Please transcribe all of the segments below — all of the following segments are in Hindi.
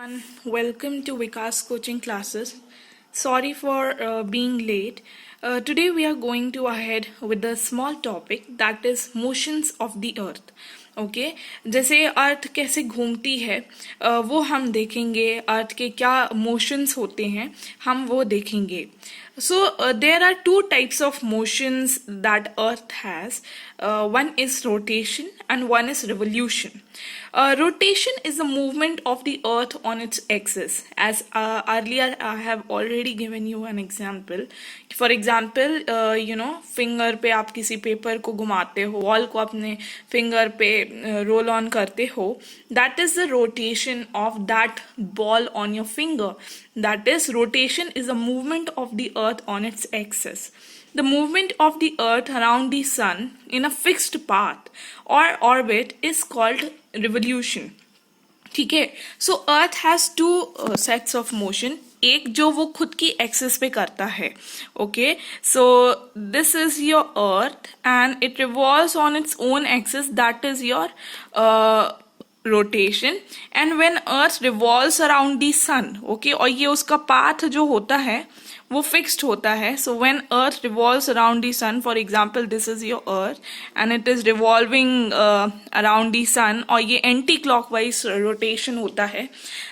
And welcome to Vikas coaching classes. Sorry for being late. Today we are going to ahead with a small topic that is motions of the earth. Okay जैसे अर्थ कैसे घूमती है वो हम देखेंगे. अर्थ के क्या मोशंस होते हैं हम वो देखेंगे. So there are two types of motions that earth has. One is rotation and one is revolution. Rotation is the movement of the earth on its axis. As earlier I have already given you an example. For example, finger पे आप किसी पेपर को घुमाते हो, wall को अपने finger पे roll on करते हो. That is the rotation of that ball on your finger. That is, rotation is a movement of the earth on its axis. The movement of the earth around the sun in a fixed path or orbit is called revolution. ठीक है. So earth has two sets of motion. एक जो वो खुद की एक्सिस पे करता है. Okay so this is your earth and it revolves on its own axis. That is your rotation. And when earth revolves around the sun, okay, और ये उसका पाथ जो होता है वो फिक्स्ड होता है. So when earth revolves around the sun, for example this is your earth and it is revolving around the sun, और ये एंटी क्लॉकवाइज रोटेशन होता है.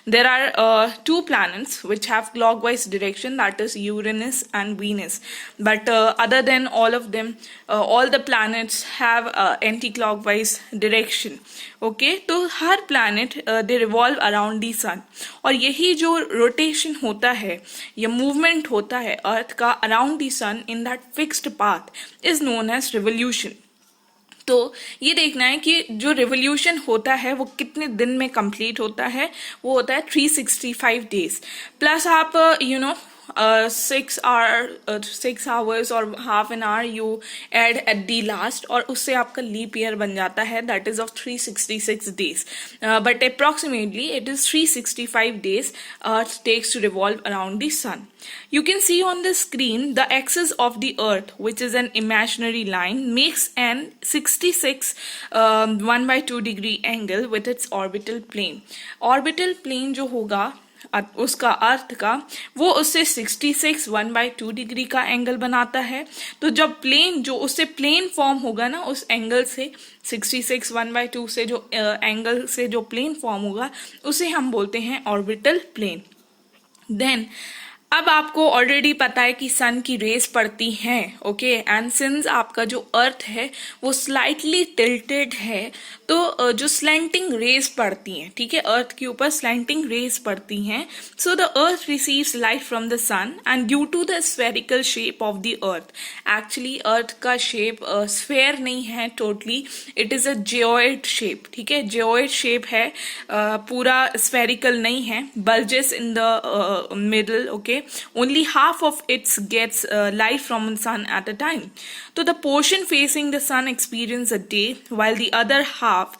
There are two planets which have clockwise direction, that is Uranus and Venus, but other than all of them, all the planets have anti-clockwise direction. Okay, तो हर planet they revolve around the sun, और यही जो रोटेशन होता है, ये मूवमेंट होता है अर्थ का around the sun in that fixed path is known as revolution. तो ये देखना है कि जो रिवोल्यूशन होता है वो कितने दिन में कंप्लीट होता है. वो होता है 365 डेज प्लस आप 6 hours और half an hour you add at the last, और उससे आपका लीप ईयर बन जाता है. that is of 366 days, but approximately it is 365 days earth takes to revolve around the sun. You can see on the screen the axis of the earth, which is an imaginary line, makes an 66 1/2 degree angle with its orbital plane. Orbital plane जो होगा उसका अर्थ का, वो उससे 66 1/2 डिग्री का एंगल बनाता है. तो जब प्लेन जो उससे प्लेन फॉर्म होगा ना, उस एंगल से 66 1/2 से जो एंगल से जो प्लेन फॉर्म होगा उसे हम बोलते हैं ऑर्बिटल प्लेन. देन अब आपको ऑलरेडी पता है कि सन की रेज पड़ती हैं. ओके, एंड सिंस आपका जो अर्थ है वो स्लाइटली टिल्टेड है, तो जो स्लैंटिंग रेज पड़ती हैं, ठीक है, अर्थ के ऊपर स्लैंटिंग रेज पड़ती हैं. So the earth receives light from the sun and due to the spherical shape of the earth. Actually earth का शेप स्फेयर नहीं है totally, it is a geoid shape. ठीक है, जियोइड शेप है, पूरा स्फेरिकल नहीं है. Bulges in the middle. Okay, only half of it gets light from the sun at a time. So the portion facing the sun experiences a day, while the other half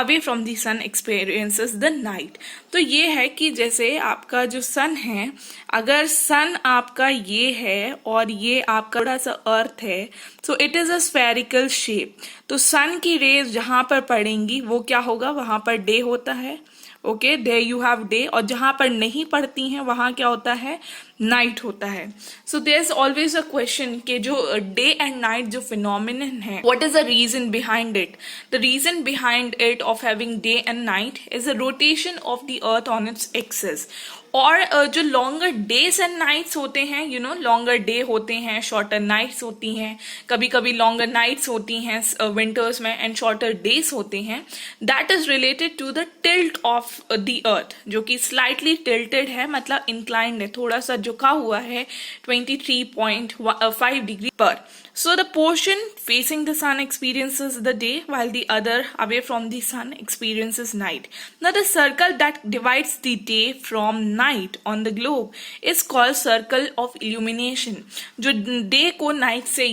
away from the sun experiences the night. तो ये है कि जैसे आपका जो सन है, अगर सन आपका ये है और ये आपका थोड़ा सा अर्थ है, so it is a spherical shape. तो सन की रेज जहां पर पड़ेंगी वो क्या होगा, वहां पर डे होता है. Okay, there you have day, और जहां पर नहीं पड़ती हैं वहां क्या होता है, नाइट होता है. So there is always a question कि जो डे एंड नाइट जो फिनोमिनन है, what is the reason behind it. The reason behind it of having day and night is the rotation of the earth on its axis. और जो लॉन्गर डेज एंड नाइट्स होते हैं, लॉन्गर डे होते हैं, शॉर्टर नाइट्स होती हैं, कभी कभी लॉन्गर नाइट्स होती हैं विंटर्स में एंड शॉर्टर डेज होते हैं. That is related to the tilt of the earth, जो कि स्लाइटली टिल्टेड है, मतलब इंक्लाइंड है, थोड़ा सा झुका हुआ है 23.5 डिग्री पर. So the portion facing the sun experiences the day, while the other away from the sun experiences night. Now the circle that divides the day from night on the globe is called circle of illumination. जो day को night से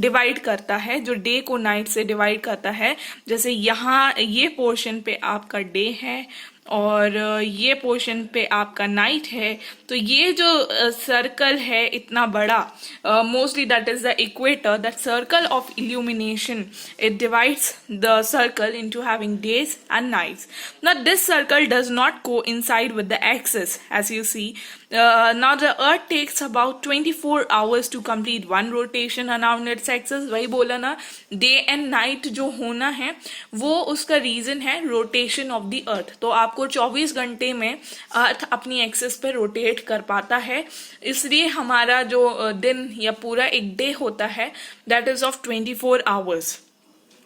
divide करता है, जो day को night से divide करता है, जैसे यहाँ ये portion पे आपका day है और ये पोर्शन पे आपका नाइट है। तो ये जो सर्कल है इतना बड़ा, mostly that is the equator, that circle of illumination, it divides the circle into having days and nights. Now this circle does not coincide with the axis, as you see. Now the earth takes about 24 hours to complete one rotation around its axis. वही बोला ना, डे एंड नाइट जो होना है वो उसका रीजन है रोटेशन ऑफ द अर्थ। तो आपको 24 घंटे में अर्थ अपनी एक्सिस पे रोटेट कर पाता है, इसलिए हमारा जो दिन या पूरा एक डे होता है that is of 24 hours.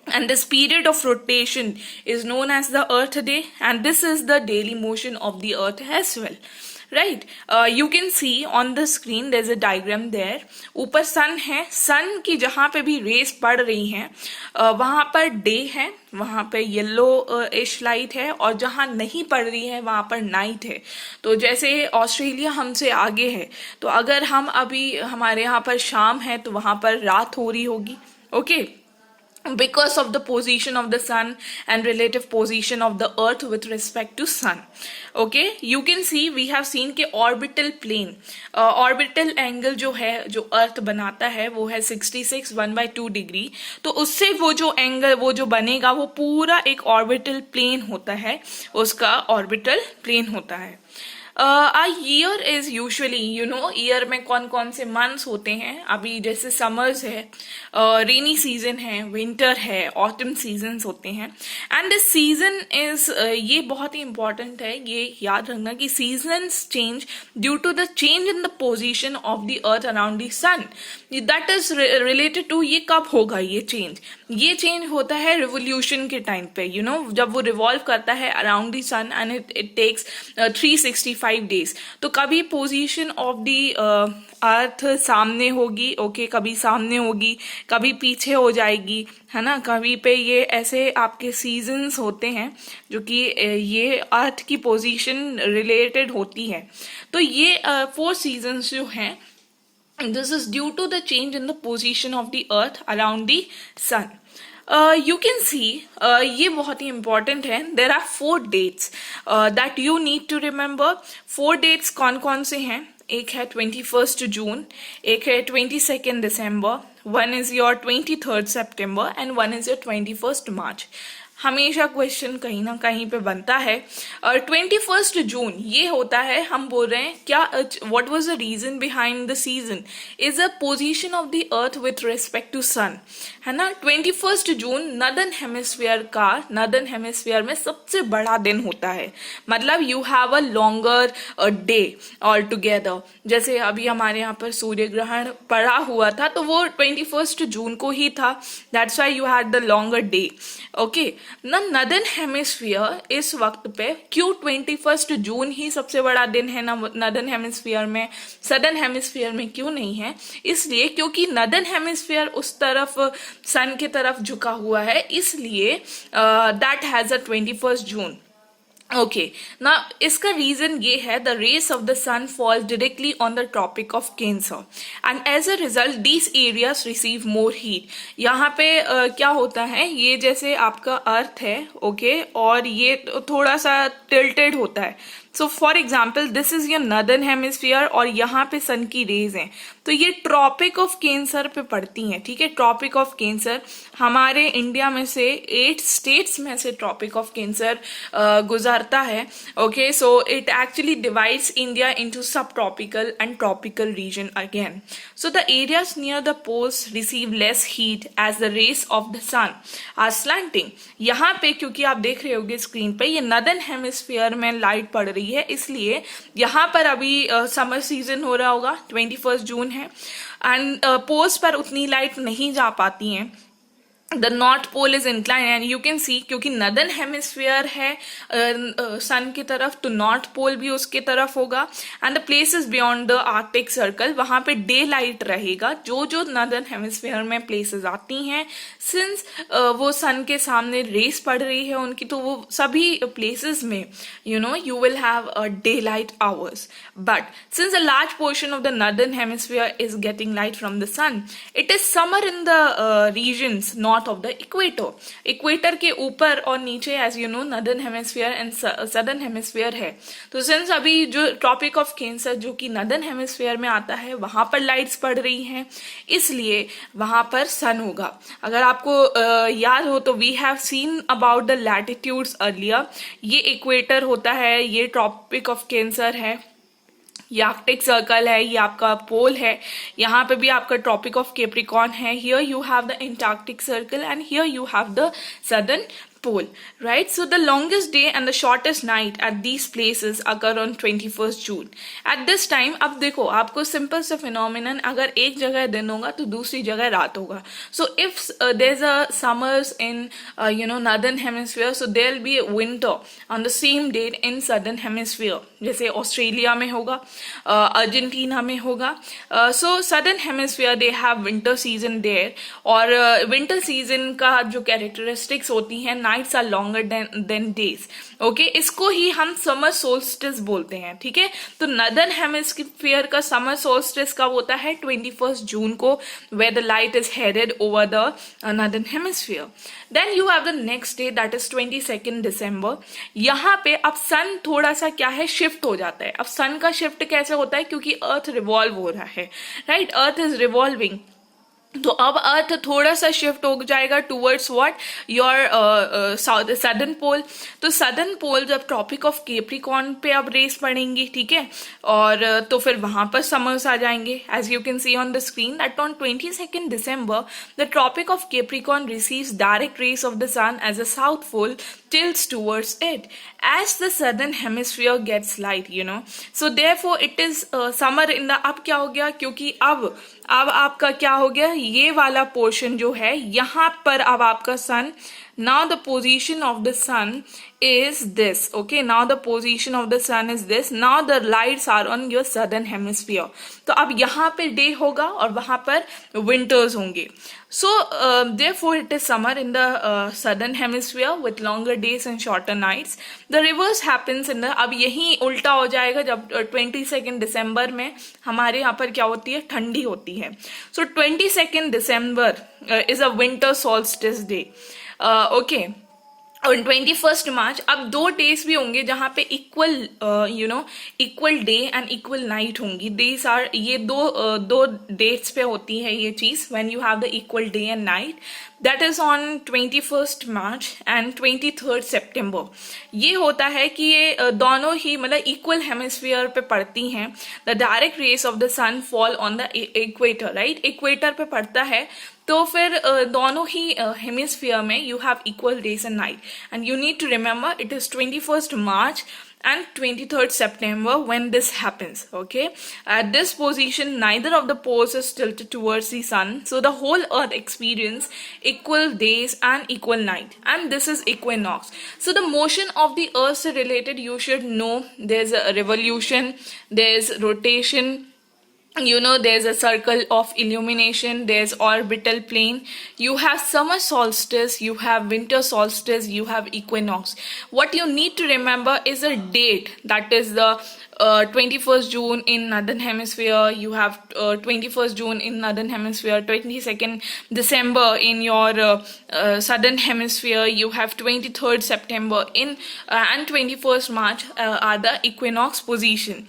And this period of rotation is known as the earth day, and this is the daily motion of the earth as well, right? You can see on the screen there's a diagram there. ऊपर sun है, sun की जहाँ पे भी रेस पड़ रही हैं वहाँ पर डे है, वहाँ पे येलो इश लाइट है, और जहाँ नहीं पड़ रही है वहाँ पर नाइट है। तो जैसे ऑस्ट्रेलिया हमसे आगे है, तो अगर हम अभी हमारे यहाँ पर शाम है तो वहाँ पर रात हो रही होगी, okay, because of the position of the sun and relative position of the earth with respect to sun. Okay, you can see we have seen के orbital plane, orbital angle जो है जो earth बनाता है वो है 66 1/2 डिग्री। तो उससे वो जो एंगल वो जो बनेगा वो पूरा एक orbital plane होता है, उसका orbital plane होता है। A year is usually, you know, year में कौन कौन से मंथ्स होते हैं। अभी जैसे समर्स है, रेनी सीजन है, विंटर है, ऑटम सीजन्स होते हैं। एंड दिस सीजन इज, ये बहुत ही इंपॉर्टेंट है, ये याद रखना कि seasons change due to the change in the position of the earth around the sun. That is related to ये कब होगा ये चेंज होता है रिवोल्यूशन के टाइम पे, यू नो, जब वो रिवॉल्व करता है around the sun and it takes 365 days. तो कभी पोजीशन ऑफ द अर्थ सामने होगी, ओके, कभी सामने होगी, कभी पीछे हो जाएगी, है ना, कभी पे ये ऐसे आपके सीजन्स होते हैं जो कि ये अर्थ की पोजीशन रिलेटेड होती है। तो ये 4 सीजन्स जो हैं, this is due to the change in the position of the earth around the sun. You can see, ये बहुत ही important है, there are 4 dates that you need to remember. 4 dates कौन कौन से हैं? एक है 21st जून, एक है 22nd December, one is your 23rd September and one is your 21st March. हमेशा क्वेश्चन कहीं ना कहीं पे बनता है। और 21st जून ये होता है, हम बोल रहे हैं क्या, what was the reason behind the season is a position of the earth with respect to sun, है ना। 21st जून नॉर्दर्न हेमिस्फीयर का, नॉर्दर्न हेमिस्फीयर में सबसे बड़ा दिन होता है, मतलब you have a longer day all together. जैसे अभी हमारे यहाँ पर सूर्य ग्रहण पड़ा हुआ था तो वो 21st जून को ही था, that's why you had the longer day, okay ना। नॉर्दर्न हेमिस्फीयर इस वक्त पे क्यों 21st जून ही सबसे बड़ा दिन है ना नॉर्दर्न हेमिस्फीयर में, सदर्न हेमिस्फीयर में क्यों नहीं है? इसलिए क्योंकि नॉर्दर्न हेमिस्फीयर उस तरफ सन की तरफ झुका हुआ है, इसलिए that has a 21st June. Okay ना, इसका रीजन ये है, the rays of the sun falls directly on the tropic of cancer and as a result these areas receive more heat. यहाँ पे क्या होता है, ये जैसे आपका अर्थ है, ओके, और ये थोड़ा सा टिल्टेड होता है। So for example this is your northern hemisphere और यहाँ पे सन की रेज हैं, तो ये ट्रॉपिक ऑफ कैंसर पे पड़ती हैं, ठीक है। ट्रॉपिक ऑफ कैंसर हमारे इंडिया में से 8 स्टेट्स में से ट्रॉपिक ऑफ कैंसर गुजरता है, okay. So it actually divides India into sub tropical and tropical region again. So the areas near the poles receive less heat as the rays of the sun are slanting. यहाँ पे क्योंकि आप देख रहे होगे स्क्रीन पे, ये नॉर्दर्न हेमिस्फीयर में लाइट पड़ रही है, इसलिए यहाँ पर अभी समर सीजन हो रहा होगा, 21st जून है, एंड पोल्स पर उतनी लाइट नहीं जा पाती हैं। The north pole is incline and you can see, क्योंकि नॉर्दर्न हेमिस्फीयर है सन की तरफ, तो नॉर्थ पोल भी उसके तरफ होगा। And the places beyond the Arctic circle, वहां पे डे लाइट रहेगा। जो जो नॉर्दर्न हेमिस्फीयर में प्लेसेस आती हैं, सिंस वो सन के सामने रेस पड़ रही है उनकी, तो वो सभी प्लेसेस में you will have a daylight hours. But since a large portion of the northern hemisphere is getting light from the sun, it is summer in the regions north north of the equator. Equator के ऊपर और नीचे as you know northern hemisphere and southern hemisphere है. तो सिंस अभी जो ट्रॉपिक ऑफ कैंसर जो कि नदर्न हेमिस्फीयर में आता है वहां पर लाइट्स पड़ रही हैं, इसलिए वहां पर सन होगा. अगर आपको याद हो तो we have seen about the latitudes earlier. ये इक्वेटर होता है, ये ट्रॉपिक ऑफ कैंसर है, ये आर्कटिक सर्कल है, ये आपका पोल है, यहाँ पे भी आपका ट्रॉपिक ऑफ कैप्रिकॉर्न है. Here you have the Antarctic circle and here you have the southern pole, right? So the longest day and the shortest night at these places occur on 21st June. At this time, अब देखो आपको simple सा phenomenon, अगर एक जगह दिन होगा तो दूसरी जगह रात होगा. So if there's a summers in northern hemisphere, so there'll be a winter on the same date in southern hemisphere. जैसे ऑस्ट्रेलिया में होगा, अर्जेंटीना में होगा. So southern hemisphere they have winter season there, और winter season का जो characteristics होती हैं, nights are longer than days. Okay, इसको ही हम समर सोल्स्टिस बोलते हैं. ठीक है, तो नदर्न हेमिस्फीयर का समर सोल्स्टिस कब होता है? 21st जून को, where the light is headed over the northern hemisphere. Then you have the next day, that is 22nd December. यहाँ पे अब सन थोड़ा सा क्या है, शिफ्ट हो जाता है. अब सन का शिफ्ट कैसे होता है? क्योंकि अर्थ रिवॉल्व हो रहा है, राइट? Earth is revolving. तो अब अर्थ थोड़ा सा शिफ्ट हो जाएगा टूवर्ड्स व्हाट, योर सदर्न पोल. तो सदर्न पोल जब ट्रॉपिक ऑफ कैप्रिकॉर्न पे अब रेस पड़ेंगी, ठीक है, और तो फिर वहां पर समर्स आ जाएंगे. As you can see on the screen that on 22nd December the tropic of capricorn receives direct rays of the sun as a south pole tilts towards it as the southern hemisphere gets light, you know. So therefore it is summer in the, अब क्या हो गया, क्योंकि अब आपका क्या हो गया, ये वाला पोर्शन जो है यहाँ पर अब आपका सन, now the position of the sun is this. Okay, now the position of the sun is this. Now the lights are on your southern hemisphere. तो अब यहाँ पे डे होगा और वहां पर विंटर्स होंगे. So therefore it is summer in the southern hemisphere with longer days and shorter nights. The reverse happens in the, अब यही उल्टा हो जाएगा जब 22nd December में हमारे यहाँ पर क्या होती है, ठंडी होती है. So 22nd December is a winter solstice day. Okay, और 21st March अब 2 डेज भी होंगे जहां पे equal equal day and equal night होंगी. डेज आर, ये दो डेट्स पे होती है ये चीज, when you have the equal day and night. That is on 21st March and 23rd September. ये होता है कि ये दोनों ही मतलब इक्वल हेमिस्फीयर पे पड़ती हैं. The direct rays of the sun fall on the equator, right? Equator पे पड़ता है, तो फिर दोनों ही हेमिस्फीयर में you have equal days and night. And you need to remember it is 21st March and 23rd September when this happens. Okay, at this position neither of the poles is tilted towards the sun, so the whole earth experience equal days and equal night, and this is equinox. So the motion of the earth related, you should know there's a revolution, there's rotation, there's a circle of illumination, there's orbital plane, you have summer solstice, you have winter solstice, you have equinox. What you need to remember is a date, that is the 21st June in northern hemisphere, you have 21st June in northern hemisphere, 22nd December in your southern hemisphere, you have 23rd September in and 21st March are the equinox position.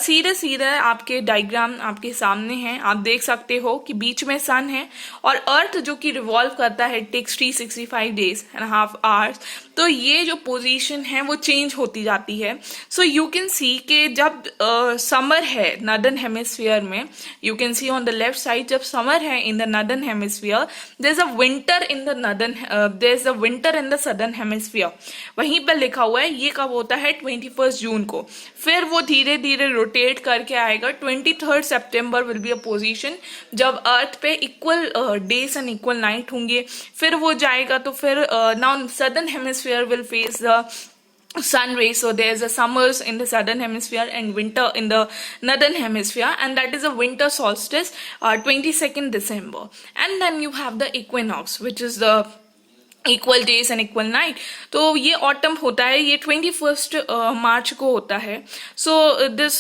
सीधे आपके डायग्राम आपके सामने हैं, आप देख सकते हो कि बीच में सन है और अर्थ जो कि रिवॉल्व करता है, takes 365 days and half hours. तो ये जो पोजीशन है वो चेंज होती जाती है. सो यू कैन सी कि जब समर है नॉर्दर्न हेमिस्फीयर में, you can see on the left side, जब समर है in the northern hemisphere, there is a winter in the there is a winter in the southern hemisphere. वहीं पर लिखा हुआ है, ये कब होता है, 21st जून को. फिर वो धीरे धीरे रोटेट करके आएगा. 23rd September will be a position जब अर्थ पे equal days and equal night होंगे. फिर वो जाएगा तो फिर now southern hemisphere will face the sun rays, so there's a summers in the southern hemisphere and winter in the northern hemisphere, and that is a winter solstice, 22nd December. And then you have the equinox, which is the equal days and equal night. तो ये ऑटम होता है, ये 21st March को होता है. So this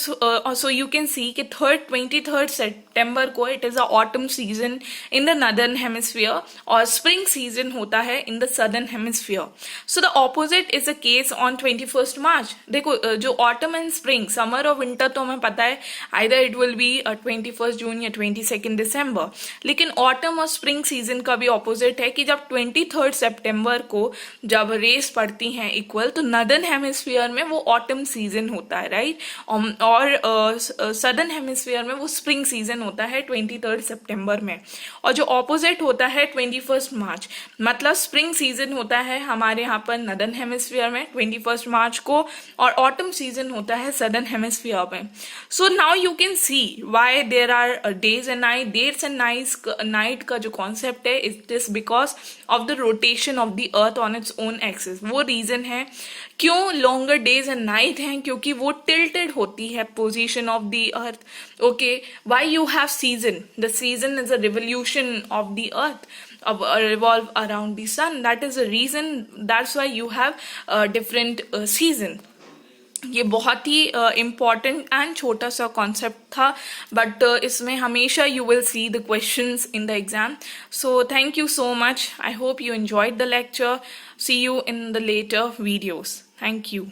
so you can सी कि 23rd सितंबर को it is a autumn season in the northern hemisphere और स्प्रिंग सीजन होता है in the southern hemisphere. So the opposite is a case on 21st मार्च. देखो जो ऑटम एंड स्प्रिंग, समर और विंटर तो हमें पता है either it will be 21st जून या 22nd दिसंबर, लेकिन ऑटम और स्प्रिंग सीजन का भी ऑपोजिट है कि जब 23rd सितंबर को जब रेस पड़ती हैं इक्वल, तो नॉर्दर्न हेमिस्फीयर में वो ऑटम सीजन होता है, राइट, और सदर्न हेमिस्फीयर में वो स्प्रिंग सीजन होता है 23rd सितंबर में. और जो ऑपोजिट होता है 21st मार्च, मतलब स्प्रिंग सीजन होता है हमारे यहाँ पर नॉर्दर्न हेमिस्फीयर में 21st मार्च को, और ऑटम सीजन होता है सदर्न हेमिस्फीयर में. So now you can see why there are days and night. Days and night का जो कॉन्सेप्ट है it is because of the rotation of the earth on its own axis. वो रीजन है क्यों लॉन्गर डेज एंड नाइट हैं, क्योंकि वो टिल्टेड होती है position of the earth. Okay, why you have season? The season is a revolution of the earth revolve around the sun. That is the reason, that's why you have different season. ये बहुत ही इम्पॉर्टेंट एंड छोटा सा कॉन्सेप्ट था, बट इसमें हमेशा you will see the questions in the exam. So thank you so much. I hope you enjoyed the lecture. See you in the later videos. Thank you.